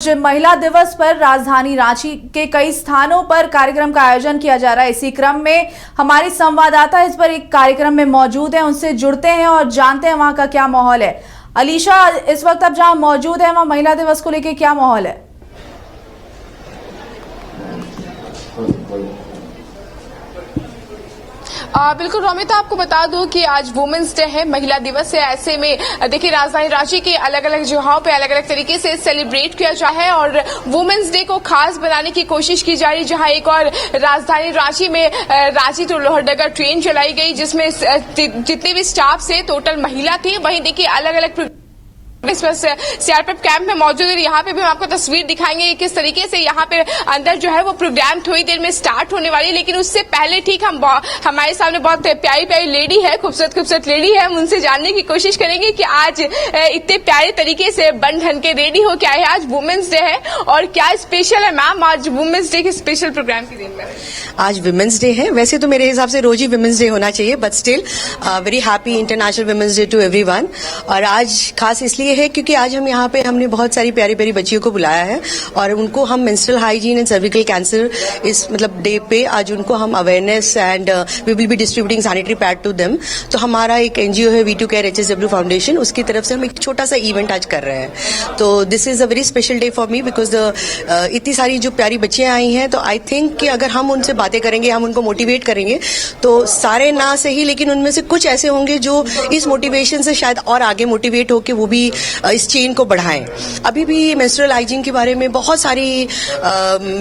महिला दिवस पर राजधानी रांची के कई स्थानों पर कार्यक्रम का आयोजन किया जा रहा है। इसी क्रम में हमारी संवाददाता इस पर एक कार्यक्रम में मौजूद है, उनसे जुड़ते हैं और जानते हैं वहां का क्या माहौल है। अलीशा, इस वक्त आप जहां मौजूद है वहां महिला दिवस को लेकर क्या माहौल है? बिल्कुल रोमिता, आपको बता दूं कि आज वुमेन्स डे है, महिला दिवस है। ऐसे में देखिए राजधानी रांची के अलग अलग जगहों पे अलग अलग तरीके से सेलिब्रेट किया जा है और वुमेन्स डे को खास बनाने की कोशिश की जा रही, जहां एक और राजधानी रांची में रांची टू लोहरदगा ट्रेन चलाई गई, जिसमें जितने भी स्टाफ से टोटल महिला थी। वहीं देखिए अलग अलग इस पर सीआरपीएफ कैंप में मौजूद है। यहाँ पे भी हम आपको तस्वीर दिखाएंगे किस तरीके से यहाँ पे अंदर जो है वो प्रोग्राम थोड़ी देर में स्टार्ट होने वाली है। लेकिन उससे पहले ठीक हमारे सामने बहुत प्यारी प्यारी लेडी है, खूबसूरत लेडी है। हम उनसे जानने की कोशिश करेंगे कि आज इतने प्यारे तरीके से बन ठन के रेडी हो क्या है। आज वुमेन्स डे है और क्या स्पेशल है मैम आज वुमेन्स डे के स्पेशल प्रोग्राम के दिन में? आज वुमेन्स डे है, वैसे तो मेरे हिसाब से रोज ही वुमेन्स डे होना चाहिए, but still very happy international women's day to everyone. और आज खास इसलिए है क्योंकि आज हम यहाँ पे हमने बहुत सारी प्यारी प्यारी बच्चियों को बुलाया है और उनको हम menstrual hygiene and cervical cancer इस डे पे आज उनको हम awareness and we will be distributing sanitary pad to them. तो हमारा एक एनजीओ है V2 केयर HSW फाउंडेशन, उसकी तरफ से हम एक छोटा सा इवेंट आज कर रहे हैं। तो this is a very special day for me because इतनी सारी जो प्यारी बच्चियां आई हैं, तो आई थिंक कि अगर हम उनसे बातें करेंगे, हम उनको मोटिवेट करेंगे, तो सारे ना सही लेकिन उनमें से कुछ ऐसे होंगे जो इस मोटिवेशन से शायद और आगे मोटिवेट होकर वो भी इस चेन को बढ़ाएं। अभी भी मेंस्ट्रुअल हाइजीन के बारे में बहुत सारी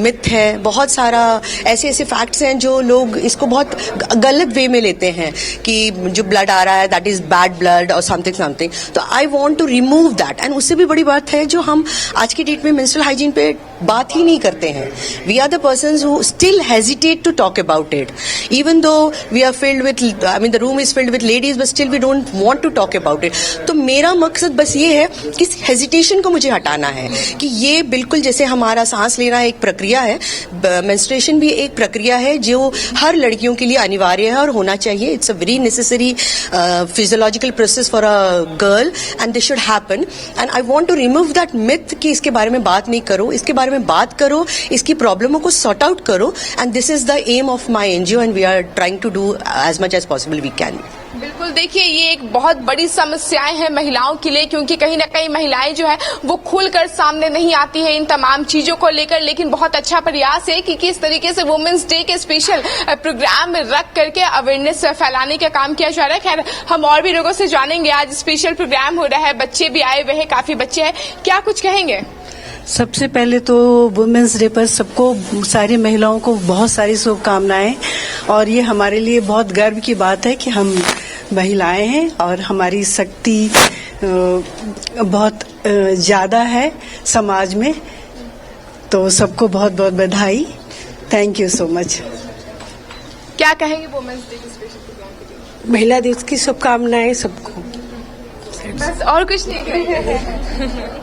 मिथ है, बहुत सारा ऐसे ऐसे फैक्ट्स हैं जो लोग इसको बहुत गलत वे में लेते हैं कि जो ब्लड आ रहा है दैट इज बैड ब्लड और समथिंग। तो I want to remove that. And उससे भी बड़ी बात है जो हम आज की डेट में मेंस्ट्रुअल हाइजीन पे बात ही नहीं करते हैं। We are the persons who still hesitate to talk about it, even though we are filled with the room is filled with ladies, but still we don't want to talk about it. तो मेरा मकसद बस ये है कि इस hesitation को मुझे हटाना है कि ये बिल्कुल जैसे हमारा सांस लेना एक प्रक्रिया है, मेंस्ट्रुएशन भी एक प्रक्रिया है जो हर लड़कियों के लिए अनिवार्य है और होना चाहिए। It's a very necessary physiological process for a girl and this should happen. And I want to remove that myth कि इसके बारे में बात नहीं करो, इसके बारे में बात करो, इसकी प्रॉब्लमों को सॉर्ट आउट करो। And this is the aim of my NGO and we are trying to do as much as possible we can. बिल्कुल, देखिए ये एक बहुत बड़ी समस्याएं हैं महिलाओं के लिए, क्योंकि कहीं ना कहीं महिलाएं जो है वो खुलकर सामने नहीं आती है इन तमाम चीजों को लेकर। लेकिन बहुत अच्छा प्रयास है कि किस तरीके से वुमेन्स डे के स्पेशल प्रोग्राम रख करके अवेयरनेस फैलाने का काम किया जा रहा है। खैर हम और भी लोगों से जानेंगे, आज स्पेशल प्रोग्राम हो रहा है, बच्चे भी आए हुए हैं, काफी बच्चे हैं, क्या कुछ कहेंगे? सबसे पहले तो वुमेन्स डे पर सबको, सारी महिलाओं को बहुत सारी शुभकामनाएं। और ये हमारे लिए बहुत गर्व की बात है कि हम महिलाएं हैं और हमारी शक्ति बहुत ज्यादा है समाज में। तो सबको बहुत बहुत बधाई, थैंक यू सो मच। क्या कहेंगे वुमेन्स डे के स्पेशल प्रोग्राम के लिए? महिला दिवस की शुभकामनाएं सबको, बस और कुछ नहीं कहेंगे।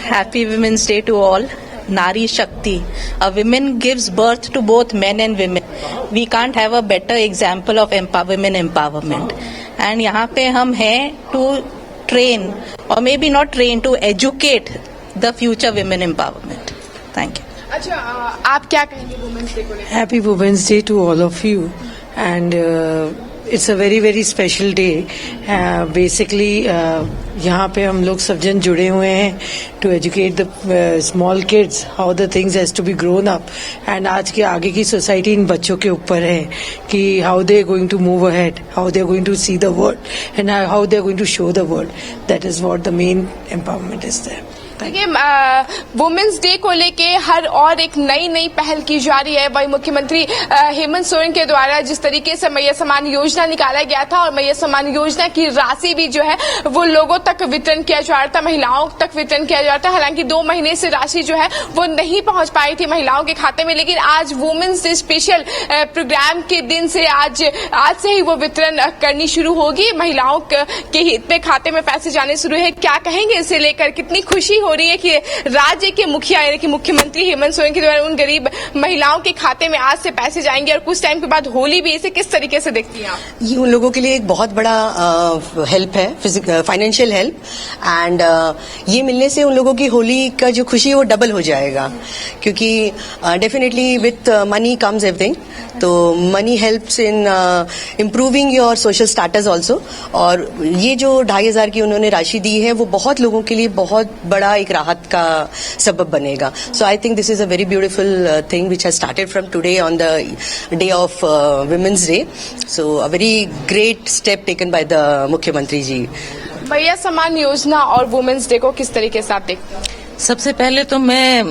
Happy Women's Day to all. Nari Shakti. A woman gives birth to both men and women. We can't have a better example of women empowerment. And यहाँ पे हम हैं to train, or maybe not train, to educate the future women empowerment. Thank you. अच्छा, आप क्या कहेंगे women's day को लेकर? Happy women's day to all of you and it's a very very special day. Basically यहाँ पे हम लोग सब जन जुड़े हुए हैं to educate the small kids how the things has to be grown up. And आज के आगे की सोसाइटी इन बच्चों के ऊपर है कि how they are going to move ahead, how they are going to see the world and how they are going to show the world. That is what the main empowerment is there. देखिए women's day को लेके हर और एक नई पहल की जा रही है। वही मुख्यमंत्री हेमंत सोरेन के द्वारा जिस तरीके से मैया सम्मान योजना निकाला गया था और मैया सम्मान योजना की राशि भी जो है वो लोगों तक वितरण किया जा रहा था, महिलाओं तक वितरण किया जा रहा था। हालांकि 2 महीने से राशि जो है वो नहीं पहुंच पाई थी महिलाओं के खाते में, लेकिन आज वुमेन्स डे स्पेशल प्रोग्राम के दिन से आज से ही वो वितरण करनी शुरू होगी। महिलाओं के हित में खाते में पैसे जाने शुरू है। क्या कहेंगे इसे लेकर, कितनी खुशी हो रही है कि राज्य के मुखिया यानी कि मुख्यमंत्री हेमंत सोरेन के द्वारा उन गरीब महिलाओं के खाते में आज से पैसे जाएंगे और कुछ टाइम के बाद होली भी, इसे किस तरीके से देखती हैं आप? ये उन लोगों के लिए एक बहुत बड़ा हेल्प है, फाइनेंशियल हेल्प, एंड ये मिलने से उन लोगों की होली का जो खुशी है वो डबल हो जाएगा, क्योंकि definitely with money comes everything. तो money helps in improving your social status also, और ये जो 2,500 की उन्होंने राशि दी है वो बहुत लोगों के लिए बहुत बड़ा एक राहत का सबब बनेगा। So I think this is a very beautiful thing which has started from today on the day of women's day. So a very great step taken by the मुख्यमंत्री जी। भैया सम्मान योजना और वुमेन्स डे को किस तरीके से आप देखते हैं? सबसे पहले तो मैं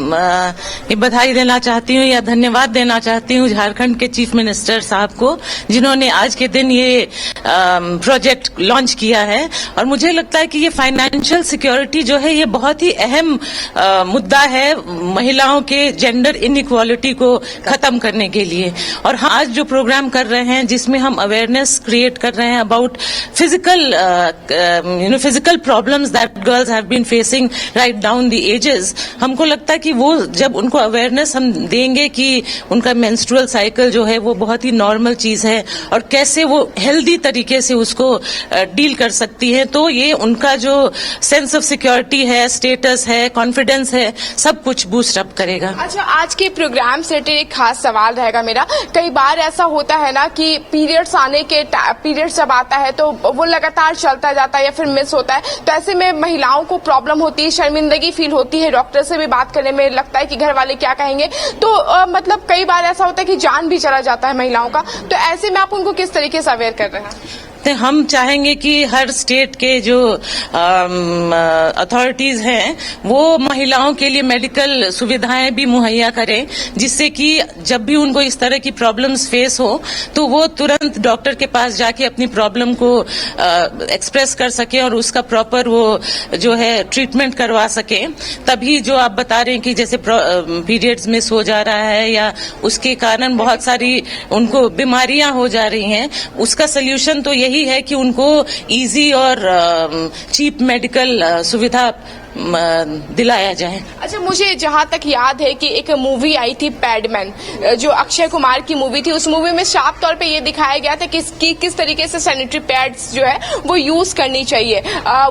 ये बधाई देना चाहती हूँ या धन्यवाद देना चाहती हूँ झारखंड के चीफ मिनिस्टर साहब को, जिन्होंने आज के दिन ये प्रोजेक्ट लॉन्च किया है। और मुझे लगता है कि ये फाइनेंशियल सिक्योरिटी जो है ये बहुत ही अहम मुद्दा है महिलाओं के जेंडर इनइक्वालिटी को खत्म करने के लिए। और हम आज जो प्रोग्राम कर रहे हैं जिसमें हम अवेयरनेस क्रिएट कर रहे हैं about physical problems that girls have been facing right down the ages, हमको लगता है कि वो जब उनको अवेयरनेस हम देंगे कि उनका मेंस्ट्रुअल साइकिल जो है वो बहुत ही नॉर्मल चीज है और कैसे वो हेल्दी तरीके से उसको डील कर सकती है, तो ये उनका जो सेंस ऑफ सिक्योरिटी है, स्टेटस है, कॉन्फिडेंस है, सब कुछ बूस्ट अप करेगा। अच्छा, आज के प्रोग्राम से एक खास सवाल रहेगा मेरा। कई बार ऐसा होता है ना कि पीरियड्स जब आता है तो वो लगातार चलता जाता है या फिर मिस होता है, तो ऐसे में महिलाओं को प्रॉब्लम होती है, शर्मिंदगी फील होती है, डॉक्टर से भी बात करने में लगता है कि घर वाले क्या कहेंगे, तो मतलब कई बार ऐसा होता है कि जान भी चला जाता है महिलाओं का, तो ऐसे में आप उनको किस तरीके से अवेयर कर रहे हैं? हम चाहेंगे कि हर स्टेट के जो अथॉरिटीज हैं वो महिलाओं के लिए मेडिकल सुविधाएं भी मुहैया करें, जिससे कि जब भी उनको इस तरह की प्रॉब्लम्स फेस हो तो वो तुरंत डॉक्टर के पास जाके अपनी प्रॉब्लम को एक्सप्रेस कर सके और उसका प्रॉपर वो जो है ट्रीटमेंट करवा सके। तभी जो आप बता रहे हैं कि जैसे पीरियड्स मिस हो जा रहा है या उसके कारण बहुत सारी उनको बीमारियां हो जा रही हैं, उसका सोल्यूशन तो यही है कि उनको इजी और चीप मेडिकल सुविधा दिलाया जाए। अच्छा, मुझे जहां तक याद है कि एक मूवी आई थी पैडमैन, जो अक्षय कुमार की मूवी थी, उस मूवी में साफ तौर पे ये दिखाया गया था कि किस तरीके से सैनिटरी पैड्स जो है वो यूज करनी चाहिए।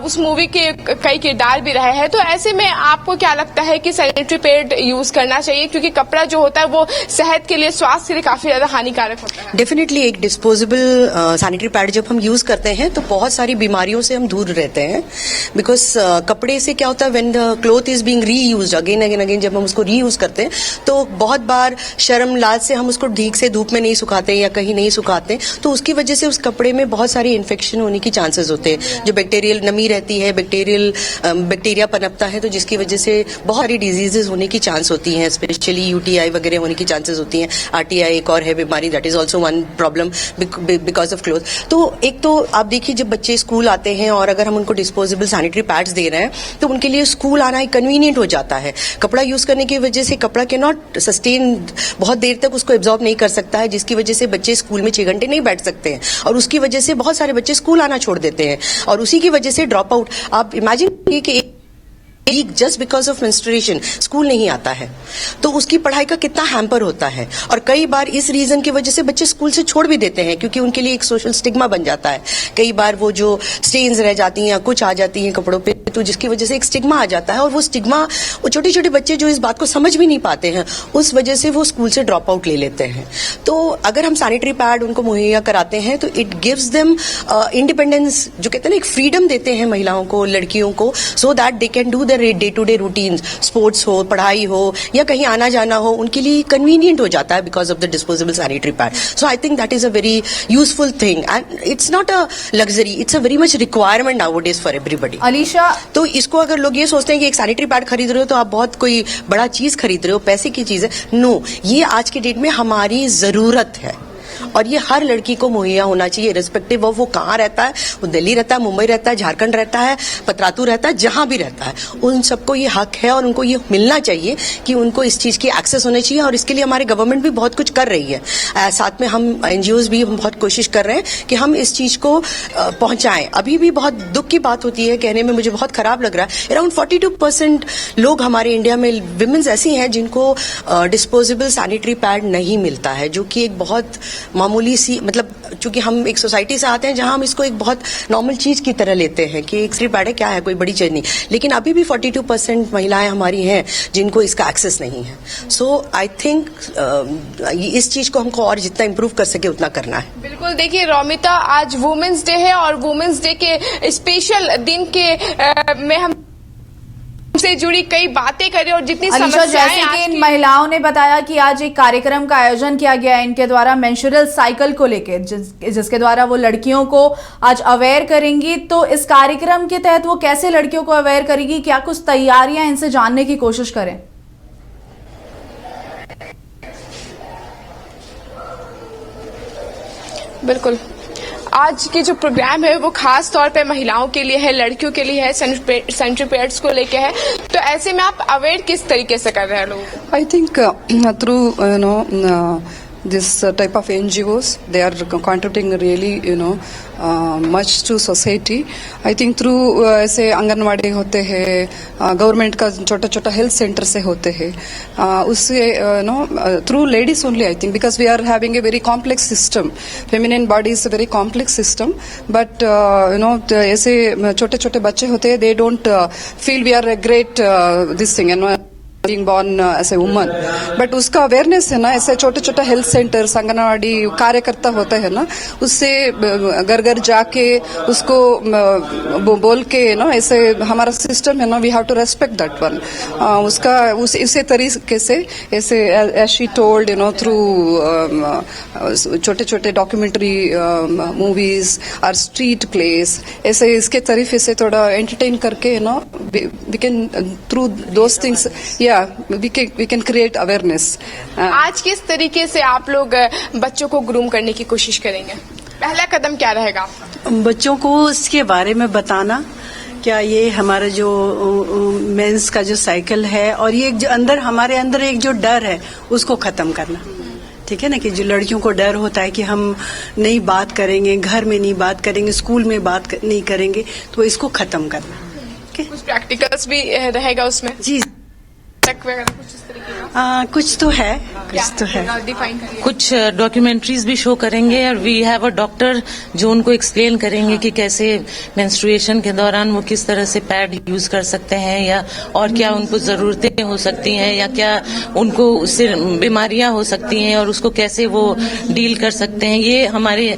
उस मूवी के कई किरदार भी रहे हैं, तो ऐसे में आपको क्या लगता है कि सैनिटरी पैड यूज करना चाहिए, क्योंकि कपड़ा जो होता है वो सेहत के लिए, स्वास्थ्य के लिए काफी ज्यादा हानिकारक होता है? डेफिनेटली एक डिस्पोजेबल सैनिटरी पैड जब हम यूज करते हैं तो बहुत सारी बीमारियों से हम दूर रहते हैं, बिकॉज कपड़े से क्या होता है, when the cloth is being reused again again, जब हम उसको रीयूज करते हैं तो बहुत बार शर्म लाज से हम उसको ठीक से धूप में नहीं सुखाते या कहीं नहीं सुखाते, तो उसकी वजह से उस कपड़े में बहुत सारी इन्फेक्शन होने की चांसेस होते हैं। जो बैक्टीरियल नमी रहती है, बैक्टीरिया पनपता है, तो जिसकी वजह से बहुत सारी डिजीजेस होने की चांस होती हैं, स्पेशली यूटीआई वगैरह होने की चांसेस होती हैं। आरटीआई एक और है बीमारी, that is also one problem because of cloth. तो एक तो आप देखिए, जब बच्चे स्कूल आते हैं और अगर हम उनको डिस्पोजेबल सैनिटरी पैड्स दे रहे हैं तो उनके लिए स्कूल आना एक कन्वीनियंट हो जाता है। कपड़ा यूज करने की वजह से कपड़ा कैन नॉट सस्टेन, बहुत देर तक उसको एब्जॉर्ब नहीं कर सकता है, जिसकी वजह से बच्चे स्कूल में 6 घंटे नहीं बैठ सकते हैं और उसकी वजह से बहुत सारे बच्चे स्कूल आना छोड़ देते हैं और उसी की वजह से ड्रॉप आउट। आप इमेजिन करिए कि just because of menstruation school नहीं आता है तो उसकी पढ़ाई का कितना हैम्पर होता है, और कई बार इस रीजन की वजह से बच्चे स्कूल से छोड़ भी देते हैं क्योंकि उनके लिए एक सोशल स्टिग्मा बन जाता है। कई बार वो जो स्टेन्स रह जाती हैं या कुछ आ जाती हैं कपड़ों पे, तो जिसकी वजह से एक स्टिग्मा आ जाता है और वो स्टिग्मा, वो छोटे छोटे बच्चे जो इस बात को समझ भी नहीं पाते हैं, उस वजह से वो स्कूल से ड्रॉप आउट ले लेते हैं। तो अगर हम सैनिटरी पैड उनको मुहैया कराते हैं तो इट गिव्स देम इंडिपेंडेंस, जो कहते हैं ना, एक फ्रीडम देते हैं महिलाओं को, लड़कियों को, so that they can do their day to day routine, sports हो, पढ़ाई हो या कहीं आना जाना हो, उनके लिए कन्वीनियंट हो जाता है because of the disposable sanitary pad. So I think that is a very useful thing and it's not a luxury, it's a very much requirement nowadays for everybody. Alisha, तो इसको अगर लोग ये सोचते हैं कि एक सैनिटरी पैड खरीद रहे हो तो आप बहुत कोई बड़ा चीज खरीद रहे हो, पैसे की चीज है, नो, ये आज के डेट में हमारी जरूरत है। और ये हर लड़की को मुहैया होना चाहिए, रिस्पेक्टिव ऑफ वो कहाँ रहता है, वो दिल्ली रहता है, मुंबई रहता है, झारखंड रहता है, पतरातू रहता है, जहां भी रहता है, उन सबको ये हक है और उनको ये मिलना चाहिए कि उनको इस चीज की एक्सेस होनी चाहिए। और इसके लिए हमारी गवर्नमेंट भी बहुत कुछ कर रही है, साथ में हम एनजीओज भी हम बहुत कोशिश कर रहे हैं कि हम इस चीज को पहुंचाएं। अभी भी बहुत दुख की बात होती है, कहने में मुझे बहुत खराब लग रहा है, अराउंड 42% लोग हमारे इंडिया में विमेन्स ऐसी हैं जिनको डिस्पोजेबल सैनिटरी पैड नहीं मिलता है, जो कि एक बहुत मामूली सी, मतलब चूंकि हम एक सोसाइटी से आते हैं जहां हम इसको एक बहुत नॉर्मल चीज की तरह लेते हैं कि एक सैनिटरी पैड है, क्या है, कोई बड़ी चीज नहीं, लेकिन अभी भी 42% महिलाएं हमारी हैं जिनको इसका एक्सेस नहीं है। सो आई थिंक इस चीज को हमको और जितना इम्प्रूव कर सके उतना करना है। बिल्कुल, देखिए रौमिता, आज वुमेन्स डे है और वुमेन्स डे के स्पेशल दिन के में हम से जुड़ी कई बातें करें और जितनी समस्याएं जैसे कि इन महिलाओं ने बताया कि आज एक कार्यक्रम का आयोजन किया गया है इनके द्वारा मेंस्ट्रुअल साइकिल को लेकर, जिसके द्वारा वो लड़कियों को आज अवेयर करेंगी। तो इस कार्यक्रम के तहत वो कैसे लड़कियों को अवेयर करेगी, क्या कुछ तैयारियां, इनसे जानने की कोशिश करें। बिल्कुल, आज के जो प्रोग्राम है वो खास तौर पे महिलाओं के लिए है, लड़कियों के लिए है, सैनिटरी पैड्स को लेके है। तो ऐसे में आप अवेयर किस तरीके से कर रहे हैं लोगों को? I think through this type of NGOs, they are contributing really much to society. I think through ऐसे आंगनवाड़ी होते हैं, गवर्नमेंट का छोटा छोटा हेल्थ सेंटर से होते हैं, उससे through ladies only, I think, because we are having a very complex system. Feminine body is a very complex system, but ऐसे छोटे छोटे बच्चे होते हैं, they don't feel we are a great this thing, being born as a woman, but उसका awareness है ना, ऐसे छोटे छोटे हेल्थ सेंटर, आंगनवाड़ी कार्यकर्ता होता है ना, उससे घर घर जाके उसको बोल के ऐसे हमारा सिस्टम है ना, we have to respect that one. उसका इसी तरीके से ऐसे एज शी टोल्ड थ्रू छोटे छोटे डॉक्यूमेंट्री मूवीज और स्ट्रीट प्लेस, ऐसे इसके तरीके से थोड़ा एंटरटेन करके we can through those things we can create awareness. आज किस तरीके से आप लोग बच्चों को ग्रूम करने की कोशिश करेंगे? पहला कदम क्या रहेगा? बच्चों को इसके बारे में बताना, क्या ये हमारा जो मेंस का जो साइकिल है और ये जो अंदर हमारे अंदर एक जो डर है उसको खत्म करना। ठीक है ना, कि जो लड़कियों को डर होता है कि हम नहीं बात करेंगे, घर में नहीं बात करेंगे, स्कूल में बात नहीं करेंगे, तो इसको खत्म करना। कुछ प्रैक्टिकल्स भी रहेगा उसमें? जी, कुछ इस तरीके का? कुछ तो है, कुछ डॉक्यूमेंट्रीज भी शो करेंगे और वी हैव अ डॉक्टर जो उनको एक्सप्लेन करेंगे कि कैसे मेंस्ट्रुएशन के दौरान वो किस तरह से पैड यूज कर सकते हैं, या और क्या उनको जरूरतें हो सकती हैं, या क्या उनको उससे बीमारियां हो सकती हैं और उसको कैसे वो डील कर सकते हैं। ये हमारे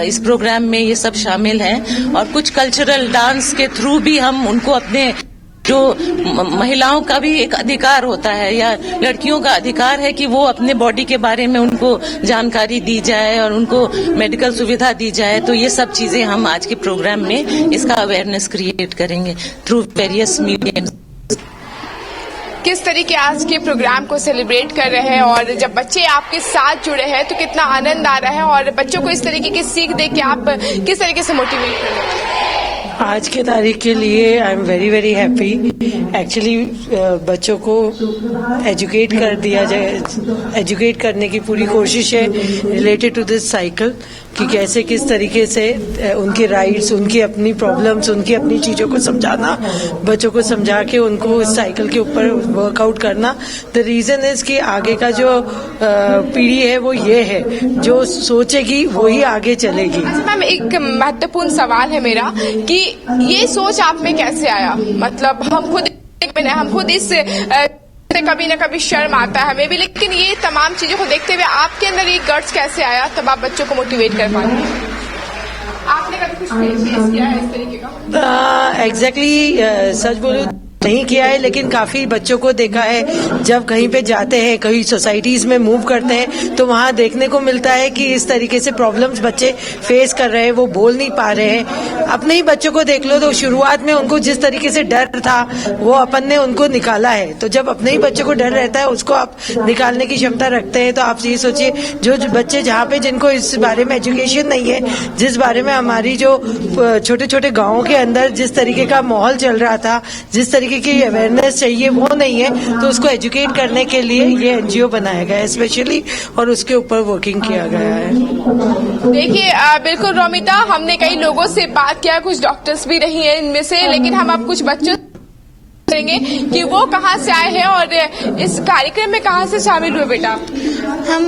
इस प्रोग्राम में ये सब शामिल है। और कुछ कल्चरल डांस के थ्रू भी हम उनको अपने जो महिलाओं का भी एक अधिकार होता है या लड़कियों का अधिकार है कि वो अपने बॉडी के बारे में उनको जानकारी दी जाए और उनको मेडिकल सुविधा दी जाए। तो ये सब चीजें हम आज के प्रोग्राम में इसका अवेयरनेस क्रिएट करेंगे थ्रू वेरियस मीडियम। किस तरीके आज के प्रोग्राम को सेलिब्रेट कर रहे हैं और जब बच्चे आपके साथ जुड़े हैं तो कितना आनंद आ रहा है, और बच्चों को इस तरीके की सीख दे के आप किस तरीके से मोटिवेट कर रहे हैं? आज के तारीख के लिए I am very very happy. Actually बच्चों को एजुकेट कर दिया जाए, एजुकेट करने की पूरी कोशिश है रिलेटेड टू दिस साइकिल, कि कैसे किस तरीके से उनके राइट्स, उनकी अपनी प्रॉब्लम्स, उनकी अपनी चीज़ों को समझाना, बच्चों को समझा के उनको इस साइकिल के ऊपर वर्कआउट करना। द रीज़न इज़ कि आगे का जो पीढ़ी है वो ये है, जो सोचेगी वही आगे चलेगी। मैम, एक महत्वपूर्ण सवाल है मेरा कि ये सोच आप में कैसे आया? मतलब हम खुद इस कभी ना कभी शर्म आता है हमें भी, लेकिन ये तमाम चीजों को देखते हुए आपके अंदर ये गट्स कैसे आया तब आप बच्चों को मोटिवेट कर पाते हैं? आपने कभी कुछ फेस किया है इस तरीके का? एग्जैक्टली सच बोलूं नहीं किया है, लेकिन काफी बच्चों को देखा है जब कहीं पे जाते हैं, कहीं सोसाइटीज में मूव करते हैं तो वहाँ देखने को मिलता है कि इस तरीके से प्रॉब्लम्स बच्चे फेस कर रहे हैं, वो बोल नहीं पा रहे हैं। अपने ही बच्चों को देख लो तो शुरुआत में उनको जिस तरीके से डर था वो अपन ने उनको निकाला है। तो जब अपने ही बच्चों को डर रहता है उसको आप निकालने की क्षमता रखते हैं, तो आप ये सोचिए जो बच्चे जहाँ पे जिनको इस बारे में एजुकेशन नहीं है, जिस बारे में हमारी जो छोटे छोटे गाँवों के अंदर जिस तरीके का माहौल चल रहा था, जिस तरीके की अवेयरनेस चाहिए वो नहीं है, तो उसको एजुकेट करने के लिए ये एनजीओ बनाया गया है स्पेशली, और उसके ऊपर वर्किंग किया गया है। देखिए बिल्कुल रोमिता, हमने कई लोगों से बात किया, कुछ डॉक्टर्स भी रही हैं इनमें से, लेकिन हम अब कुछ बच्चों करेंगे कि वो कहाँ से आए हैं और इस कार्यक्रम में कहाँ से शामिल हुए। बेटा हम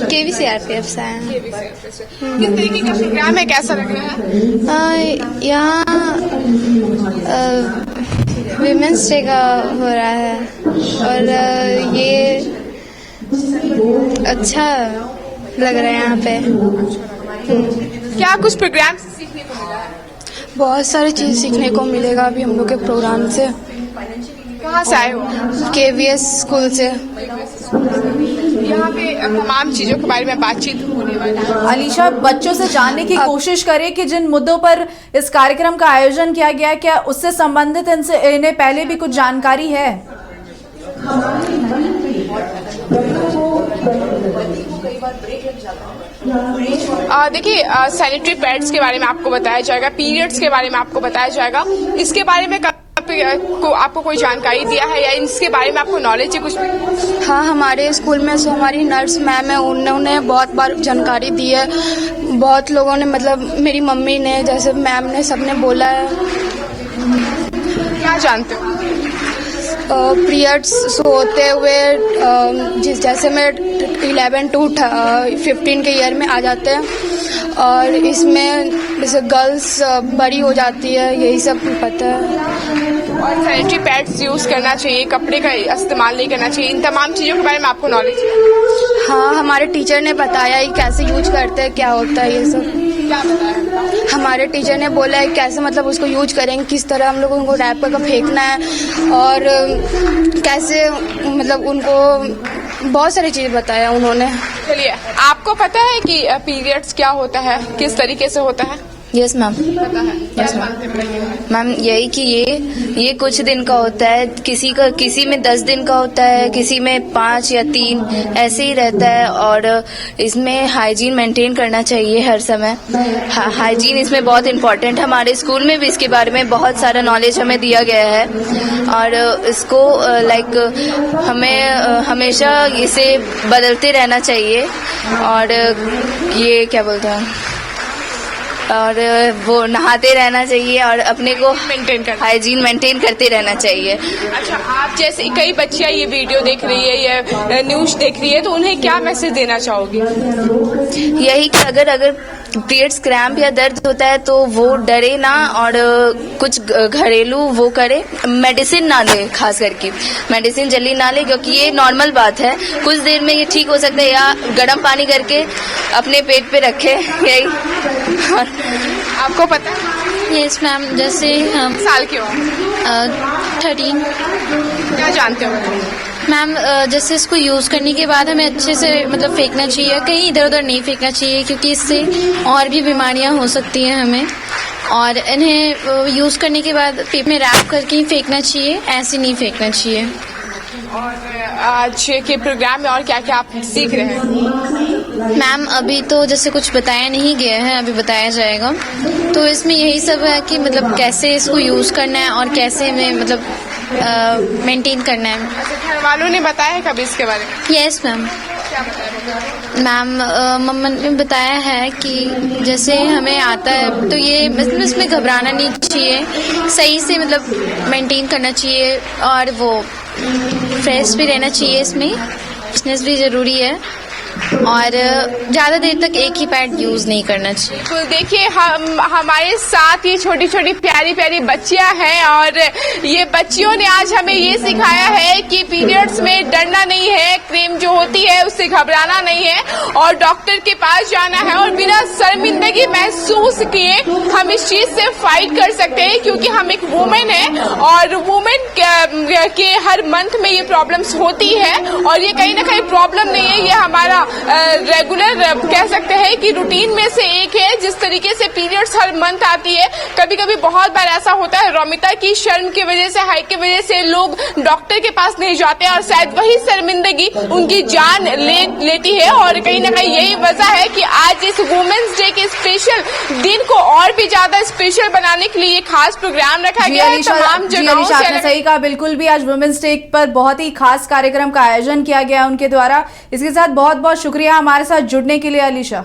KVCRPF से आए हैं। किस तरीके का प्रोग्राम है, कैसा लग रहा है? यहाँ विमेंस डे का हो रहा है और ये अच्छा लग रहा है यहाँ पे। क्या कुछ प्रोग्राम सीखने को मिला है? बहुत सारी चीज़ सीखने को मिलेगा अभी हम लोग के प्रोग्राम से। कहाँ से आए हो? KVS स्कूल से। यहाँ पे तमाम चीजों के बारे में बातचीत होने वाली है। अलीशा, बच्चों से जानने की कोशिश करें कि जिन मुद्दों पर इस कार्यक्रम का आयोजन किया गया है, क्या उससे संबंधित इन्हें पहले भी कुछ जानकारी है? देखिए सैनिटरी पैड्स के बारे में आपको बताया जाएगा, पीरियड्स के बारे में आपको बताया जाएगा। इसके बारे में आपको कोई जानकारी दिया है या इसके बारे में आपको नॉलेज है कुछ? हाँ, हमारे स्कूल में जो हमारी नर्स मैम है उन्होंने बहुत बार जानकारी दी है। बहुत लोगों ने, मतलब मेरी मम्मी ने, जैसे मैम ने, सबने बोला है। क्या जानते हो? पीरियड्स होते हुए जैसे में 11 to 15 के ईयर में आ जाते हैं और इसमें जैसे गर्ल्स बड़ी हो जाती है, यही सब पता है। और सैनिटरी पैड्स यूज़ करना चाहिए, कपड़े का इस्तेमाल नहीं करना चाहिए, इन तमाम चीज़ों के बारे में आपको नॉलेज है? हाँ, हमारे टीचर ने बताया ही कैसे यूज करते हैं, क्या होता है ये सब। क्या बताया? हमारे टीचर ने बोला है कैसे मतलब उसको यूज करेंगे, किस तरह हम लोग उनको रैप करके फेंकना है और कैसे मतलब उनको बहुत सारी चीज़ बताया उन्होंने। चलिए, आपको पता है कि पीरियड्स क्या होता है, किस तरीके से होता है? Yes ma'am. Yes ma'am. Ma'am यही कि ये कुछ दिन का होता है, किसी में 10 दिन का होता है, किसी में 5 या 3 ऐसे ही रहता है और इसमें हाइजीन मेंटेन करना चाहिए हर समय। हाइजीन इसमें बहुत इम्पोर्टेंट है। हमारे स्कूल में भी इसके बारे में बहुत सारा नॉलेज हमें दिया गया है और इसको हमें हमेशा इसे बदलते रहना चाहिए और ये क्या बोलते हैं और वो नहाते रहना चाहिए और अपने को हाइजीन मेंटेन करते रहना चाहिए। अच्छा, आप जैसे कई बच्चियां ये वीडियो देख रही है या न्यूज देख रही है, तो उन्हें क्या मैसेज देना चाहोगी? यही कि अगर पीरियड्स क्रैम्प या दर्द होता है तो वो डरे ना और कुछ घरेलू वो करे, मेडिसिन ना ले, खास करके मेडिसिन जल्दी ना ले क्योंकि ये नॉर्मल बात है, कुछ देर में ये ठीक हो सकता है, या गर्म पानी करके अपने पेट पे रखे। यही आपको पता है? यस मैम, जैसे हम साल के हो? 13। क्या जानते हो मैम? जैसे इसको यूज़ करने के बाद हमें अच्छे से मतलब फेंकना चाहिए, कहीं इधर उधर नहीं फेंकना चाहिए क्योंकि इससे और भी बीमारियां हो सकती हैं हमें, और इन्हें यूज़ करने के बाद पेट में रैप करके ही फेंकना चाहिए, ऐसे नहीं फेंकना चाहिए। और आज के प्रोग्राम में और क्या क्या आप सीख रहे हैं? मैम अभी तो जैसे कुछ बताया नहीं गया है, अभी बताया जाएगा। तो इसमें यही सब है कि मतलब कैसे इसको यूज़ करना है और कैसे हमें मतलब मेंटेन करना है। अच्छा, घर वालों ने बताया है कभी इसके बारे में? Yes ma'am. क्या बताया? मैम मम्मा ने बताया है कि जैसे हमें आता है तो ये मतलब इसमें घबराना नहीं चाहिए, सही से मतलब मेंटेन करना चाहिए और वो फ्रेश भी रहना चाहिए, इसमें फ्रेशनेस भी ज़रूरी है और ज़्यादा देर तक एक ही पैड यूज़ नहीं करना चाहिए। तो देखिए हमारे साथ ये छोटी छोटी प्यारी प्यारी बच्चियां हैं और ये बच्चियों ने आज हमें ये सिखाया है कि पीरियड्स में डरना नहीं है, क्रीम जो होती है उससे घबराना नहीं है और डॉक्टर के पास जाना है और बिना शर्मिंदगी महसूस किए हम इस चीज से फाइट कर सकते हैं, क्योंकि हम एक वुमेन है और वुमेन के हर मंथ में ये प्रॉब्लम्स होती है और ये कहीं ना कहीं प्रॉब्लम नहीं है, ये हमारा रेगुलर कह सकते हैं कि रूटीन में से एक है। जिस तरीके से पीरियड्स हर मंथ आती है, कभी कभी बहुत बार ऐसा होता है रोमिता की शर्म की वजह से, हाइट की वजह से लोग डॉक्टर के पास नहीं जाते और शायद वही शर्मिंदगी उनकी जान लेती है और कहीं ना कहीं यही वजह है कि आज इस वुमेन्स डे के स्पेशल दिन को और भी ज्यादा स्पेशल बनाने के लिए ये खास प्रोग्राम रखा गया है। तमाम जगहों से आपने सही कहा, बिल्कुल भी आज वुमेन्स डे पर बहुत ही खास कार्यक्रम का आयोजन किया गया उनके द्वारा। इसके साथ बहुत बहुत शुक्रिया हमारे साथ जुड़ने के लिए अलीशा।